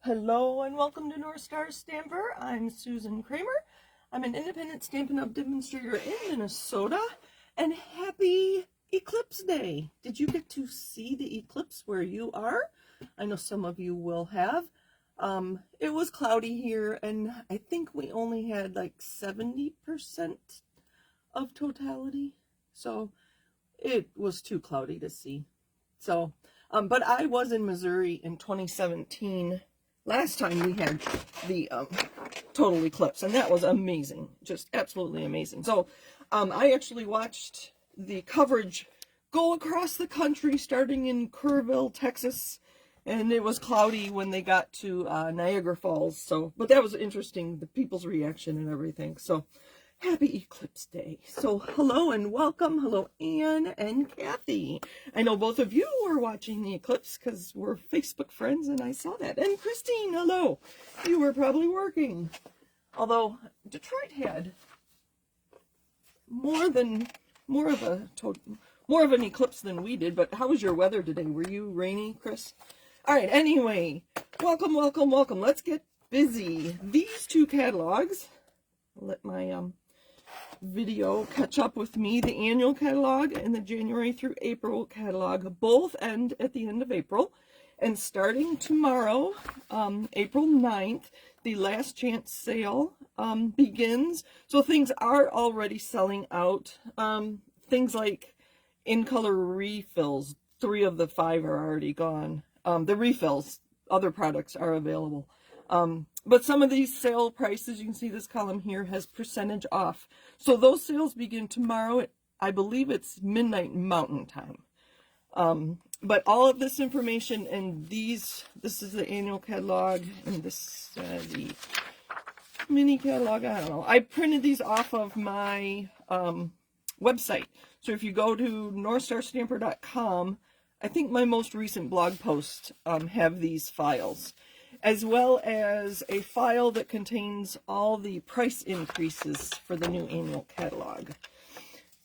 Hello and welcome to North Star Stamper. I'm Susan Kramer. I'm an independent Stampin' Up! Demonstrator in Minnesota, and happy Eclipse Day. Did you get to see the eclipse where you are? I know some of you will have. It was cloudy here, and I think we only had like 70% of totality, so it was too cloudy to see. So, but I was in Missouri in 2017. Last time we had the total eclipse, and that was amazing, just absolutely amazing. So I actually watched the coverage go across the country, starting in Kerrville, Texas, and it was cloudy when they got to Niagara Falls. So, but that was interesting, the people's reaction and everything. So happy Eclipse Day. So hello and welcome. Hello, Anne and Kathy. I know both of you were watching the eclipse because we're Facebook friends, and I saw that. And Christine, hello. You were probably working. Although Detroit had more of an eclipse than we did. But how was your weather today? Were you rainy, Chris? All right. Anyway, welcome, welcome, welcome. Let's get busy. These two catalogs. I'll let my video catch up with me. The annual catalog and the January through April catalog both end at the end of April, and starting tomorrow, April 9th, the last chance sale begins. So things are already selling out. Things like in color refills, 3 of the 5 are already gone. The refills, other products are available. But some of these sale prices, you can see this column here has percentage off. So those sales begin tomorrow at, I believe it's midnight Mountain Time. But all of this information and this is the annual catalog, and this the mini catalog, I don't know. I printed these off of my website. So if you go to northstarstamper.com, I think my most recent blog posts have these files, as well as a file that contains all the price increases for the new annual catalog.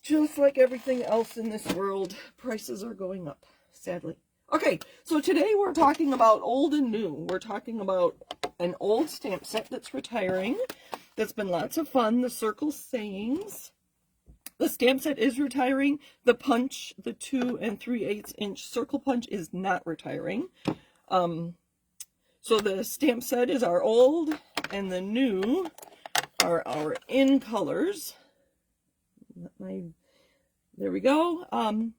Just like everything else in this world, prices are going up, sadly. Okay, so today we're talking about old and new. We're talking about an old stamp set that's retiring, that's been lots of fun, the Circle Sayings. The stamp set is retiring. The punch, the 2 3/8 inch circle punch, is not retiring. So the stamp set is our old, and the new are our in colors. There we go.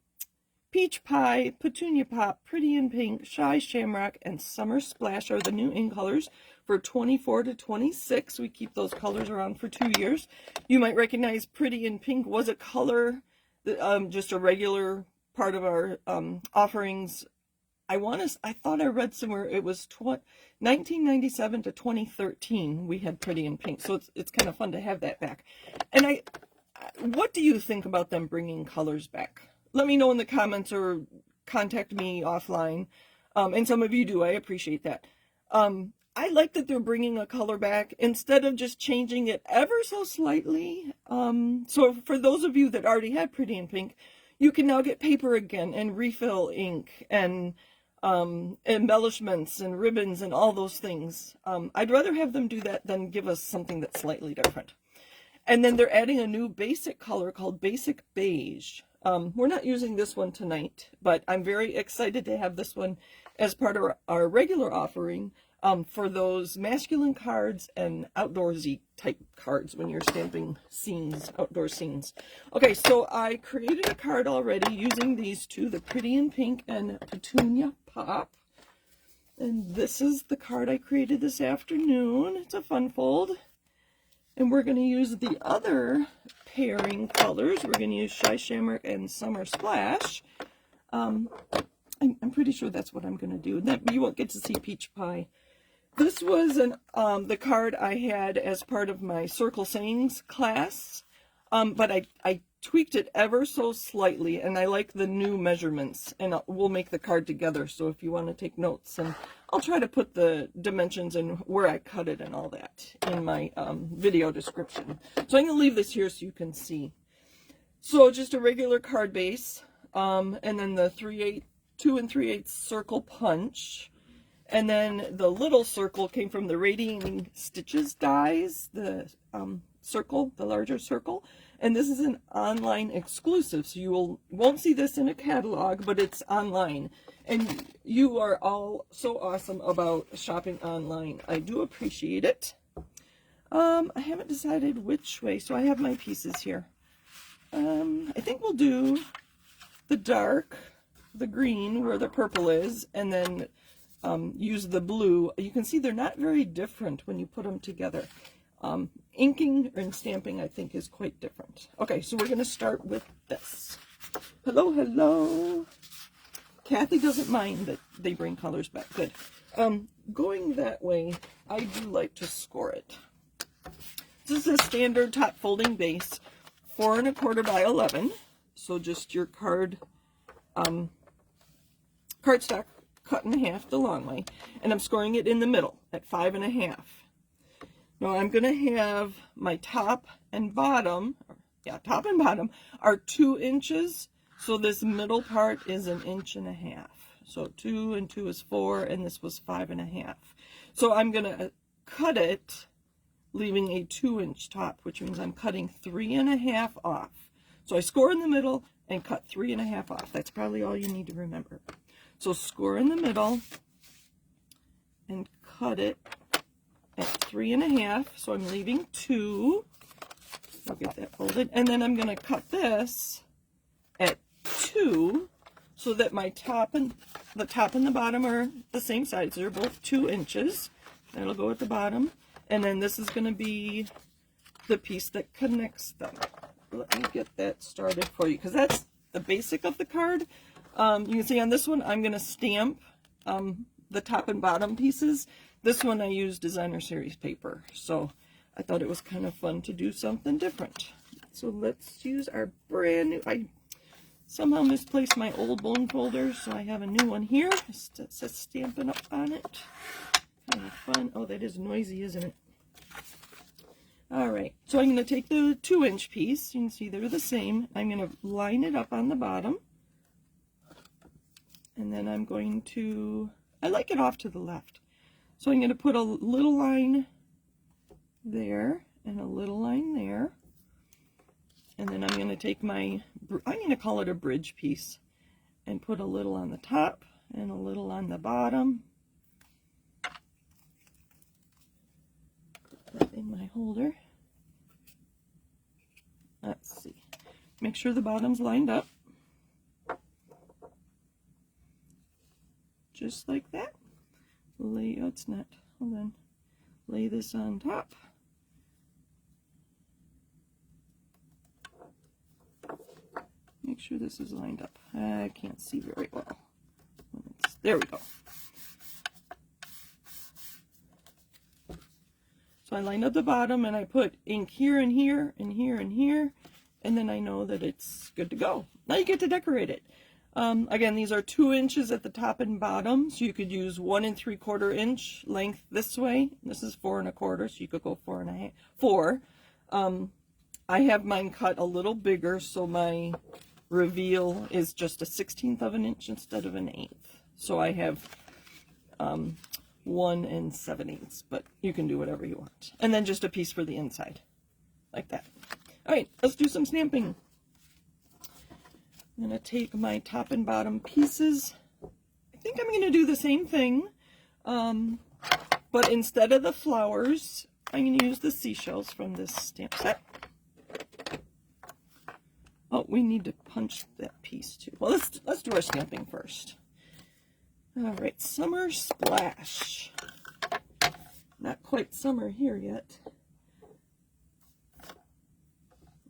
Peach Pie, Petunia Pop, Pretty in Pink, Shy Shamrock, and Summer Splash are the new in colors for 24 to 26. We keep those colors around for 2 years. You might recognize Pretty in Pink was a color, just a regular part of our offerings. I thought I read somewhere it was 1997 to 2013 we had Pretty in Pink, so it's kind of fun to have that back. And what do you think about them bringing colors back? Let me know in the comments or contact me offline. And some of you do, I appreciate that. I like that they're bringing a color back instead of just changing it ever so slightly. So for those of you that already had Pretty in Pink, you can now get paper again and refill ink and embellishments and ribbons and all those things. I'd rather have them do that than give us something that's slightly different. And then they're adding a new basic color called Basic Beige. We're not using this one tonight, but I'm very excited to have this one as part of our regular offering for those masculine cards and outdoorsy type cards when you're stamping scenes, outdoor scenes. Okay, so I created a card already using these two, the Pretty in Pink and Petunia Pop. And this is the card I created this afternoon. It's a fun fold. And we're going to use the other pairing colors. We're going to use Shy Shamrock and Summer Splash. I'm pretty sure that's what I'm going to do. That you won't get to see Peach Pie. This was the card I had as part of my Circle Sayings class, but I tweaked it ever so slightly, and I like the new measurements, and we'll make the card together, so if you want to take notes, and I'll try to put the dimensions and where I cut it and all that in my video description. So I'm going to leave this here so you can see. So just a regular card base, and then the 2 3/8 circle punch. And then the little circle came from the Radiating Stitches dies, the circle, the larger circle. And this is an online exclusive, so you won't see this in a catalog, but it's online. And you are all so awesome about shopping online. I do appreciate it. I haven't decided which way, so I have my pieces here. I think we'll do the dark, the green where the purple is, and then use the blue. You can see they're not very different when you put them together. Inking and stamping, I think, is quite different. Okay, so we're going to start with this. Hello, hello. Kathy doesn't mind that they bring colors back. Good. Going that way, I do like to score it. This is a standard top folding base, 4 1/4 by 11. So just your cardstock cut in half the long way, and I'm scoring it in the middle at 5 1/2. Now I'm going to have my top and bottom, top and bottom are 2 inches, so this middle part is 1 1/2 inches. So 2 and 2 is 4, and this was 5 1/2. So I'm going to cut it, leaving a 2-inch top, which means I'm cutting 3 1/2 off. So I score in the middle and cut 3 1/2 off. That's probably all you need to remember. So score in the middle and cut it at 3 1/2. So I'm leaving 2. I'll get that folded. And then I'm going to cut this at 2 so that my top and the bottom are the same size. They're both 2 inches. That'll go at the bottom. And then this is going to be the piece that connects them. Let me get that started for you, because that's the basic of the card. You can see on this one, I'm going to stamp the top and bottom pieces. This one I used Designer Series paper, so I thought it was kind of fun to do something different. So let's use our brand new, I somehow misplaced my old bone folder, so I have a new one here. It says Stampin' Up on it. Kind of fun. Oh, that is noisy, isn't it? All right, so I'm going to take the 2-inch piece. You can see they're the same. I'm going to line it up on the bottom. And then I'm going to, I like it off to the left. So I'm going to put a little line there and a little line there. And then I'm going to take my, I'm going to call it a bridge piece, and put a little on the top and a little on the bottom. Put that in my holder. Let's see. Make sure the bottom's lined up. Just like that. Lay, oh, it's not, hold on. Lay this on top. Make sure this is lined up. I can't see very well. There we go. So I lined up the bottom and I put ink here and here and here and here, and then I know that it's good to go. Now you get to decorate it. Again, these are 2 inches at the top and bottom, so you could use 1 3/4 inch length this way. This is 4 1/4, so you could go 4 1/2. 4. I have mine cut a little bigger, so my reveal is just a 1/16 of an inch instead of an 1/8. So I have 1 7/8, but you can do whatever you want. And then just a piece for the inside, like that. All right, let's do some stamping. I'm going to take my top and bottom pieces. I think I'm going to do the same thing, but instead of the flowers, I'm going to use the seashells from this stamp set. Oh, we need to punch that piece too. Well, let's do our stamping first. All right, Summer Splash. Not quite summer here yet.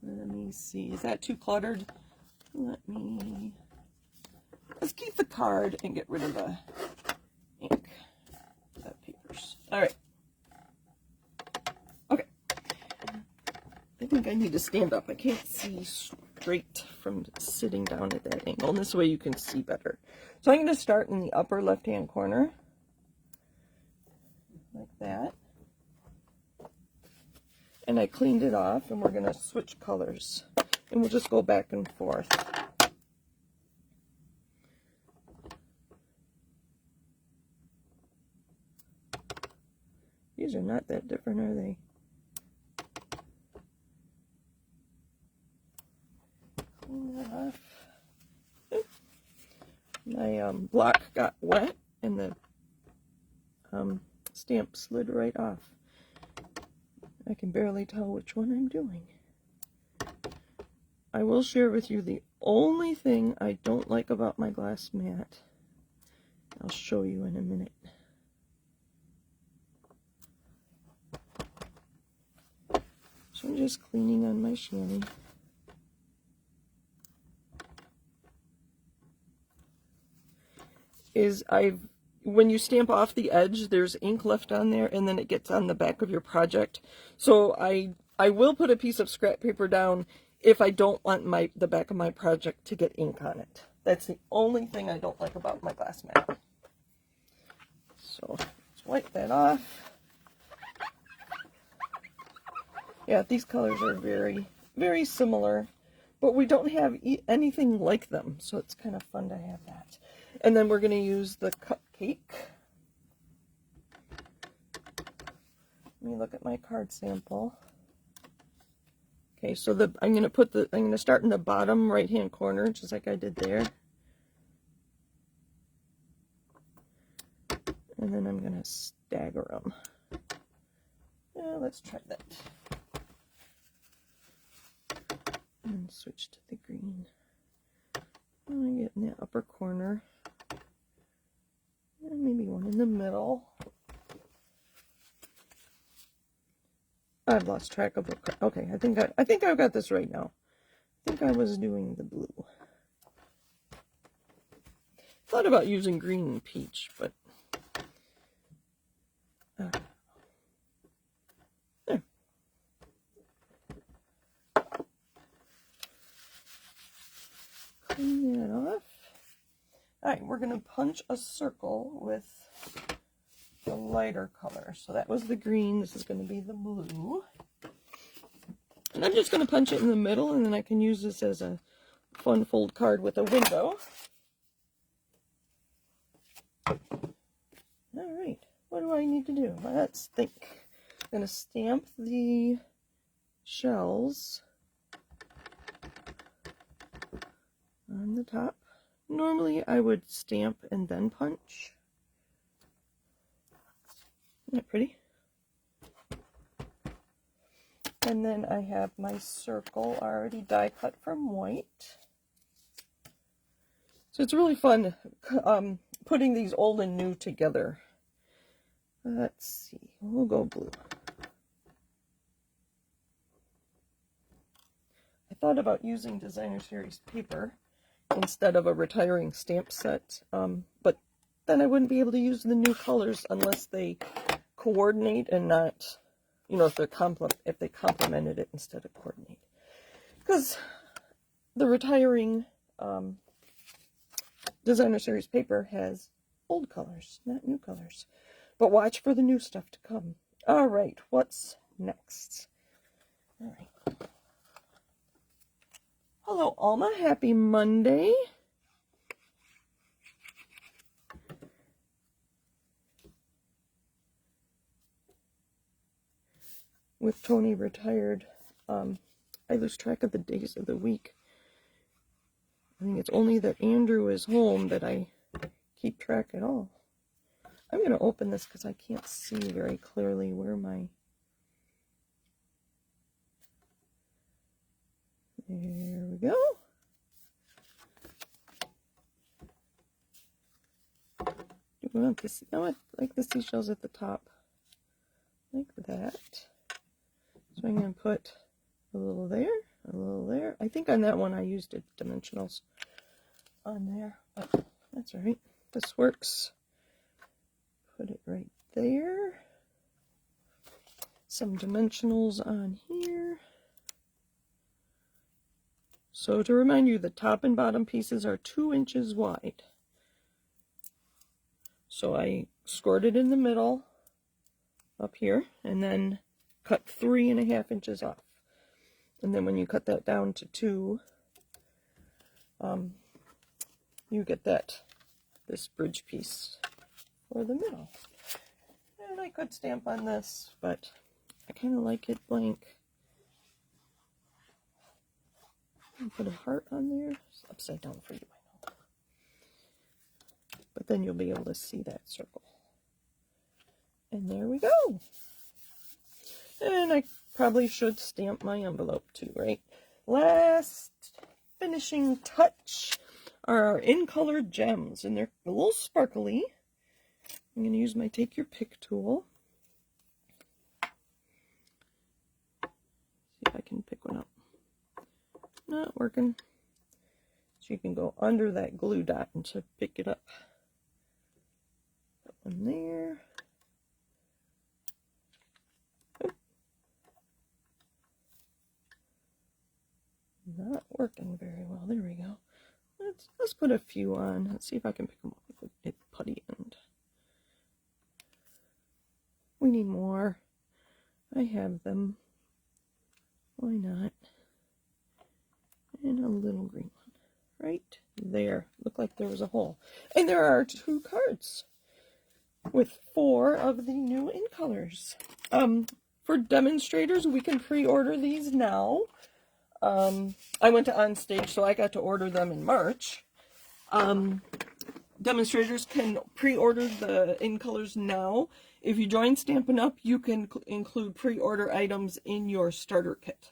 Let me see. Is that too cluttered? Let's keep the card and get rid of the ink, the papers. All right. Okay. I think I need to stand up. I can't see straight from sitting down at that angle. And this way you can see better. So I'm going to start in the upper left-hand corner, like that. And I cleaned it off, and we're going to switch colors. And we'll just go back and forth. These are not that different, are they? Clean that off. My block got wet and the stamp slid right off. I can barely tell which one I'm doing. I will share with you the only thing I don't like about my glass mat. I'll show you in a minute. So I'm just cleaning on my chamois. When you stamp off the edge, there's ink left on there, and then it gets on the back of your project. So I will put a piece of scrap paper down if I don't want the back of my project to get ink on it. That's the only thing I don't like about my glass mat. So let's wipe that off. Yeah, these colors are very, very similar, but we don't have anything like them, so it's kind of fun to have that. And then we're going to use the cupcake. Let me look at my card sample. Okay, so I'm going to start in the bottom right-hand corner, just like I did there. And then I'm going to stagger them. Yeah, let's try that. And switch to the green. I'm going to get in the upper corner. And maybe one in the middle. I've lost track of what. Okay, I think I've got this right now. I think I was doing the blue. Thought about using green and peach, but there. Clean that off. All right, we're gonna punch a circle with the lighter color. So that was the green. This is going to be the blue. And I'm just going to punch it in the middle, and then I can use this as a fun fold card with a window. All right, what do I need to do? Let's think. I'm going to stamp the shells on the top. Normally I would stamp and then punch. Isn't that pretty? And then I have my circle already die cut from white. So it's really fun putting these old and new together. Let's see, we'll go blue. I thought about using Designer Series paper instead of a retiring stamp set, but then I wouldn't be able to use the new colors unless they coordinate and not, you know, if they complemented it instead of coordinate. Because the retiring Designer Series paper has old colors, not new colors. But watch for the new stuff to come. All right, what's next? All right. Hello, Alma. Happy Monday. With Tony retired, I lose track of the days of the week. I think it's only that Andrew is home that I keep track at all. I'm going to open this because I can't see very clearly where my... There we go. Do we want this? No, I like the seashells at the top. Like that. So I'm going to put a little there, a little there. I think on that one I used dimensionals on there, but that's all right. This works. Put it right there. Some dimensionals on here. So to remind you, the top and bottom pieces are 2 inches wide. So I scored it in the middle up here and then cut 3.5 inches off. And then when you cut that down to 2, you get this bridge piece for the middle. And I could stamp on this, but I kind of like it blank. Put a heart on there. It's upside down for you, I know. But then you'll be able to see that circle. And there we go. And I probably should stamp my envelope too, right? Last finishing touch are our in-color gems, and they're a little sparkly. I'm going to use my Take Your Pick tool. See if I can pick one up. Not working. So you can go under that glue dot and to pick it up. That one there. Oh. Not working very well. There we go. Let's put a few on. Let's see if I can pick them up with a putty end. We need more. I have them. Why not? And a little green one right there. Looked like there was a hole. And there are 2 cards with 4 of the new in colors. For demonstrators, we can pre-order these now. I went to Onstage, so I got to order them in March. Demonstrators can pre-order the in colors now. If you join Stampin' Up, you can include pre-order items in your starter kit.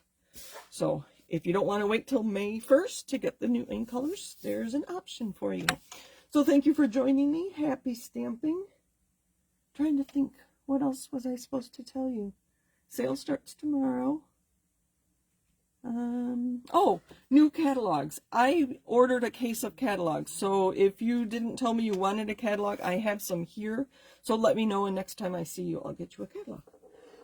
So if you don't want to wait till May 1st to get the new in colors, there's an option for you. So thank you for joining me. Happy stamping. Trying to think, what else was I supposed to tell you? Sale starts tomorrow. Oh, new catalogs. I ordered a case of catalogs, so if you didn't tell me you wanted a catalog, I have some here. So let me know, and next time I see you, I'll get you a catalog.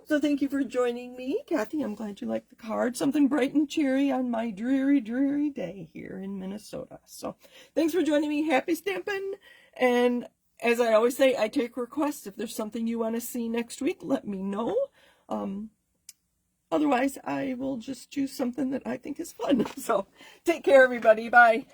So thank you for joining me, Kathy. I'm glad you liked the card. Something bright and cheery on my dreary, dreary day here in Minnesota. So thanks for joining me. Happy stamping. And as I always say, I take requests. If there's something you want to see next week, let me know. Otherwise, I will just choose something that I think is fun. So take care, everybody. Bye.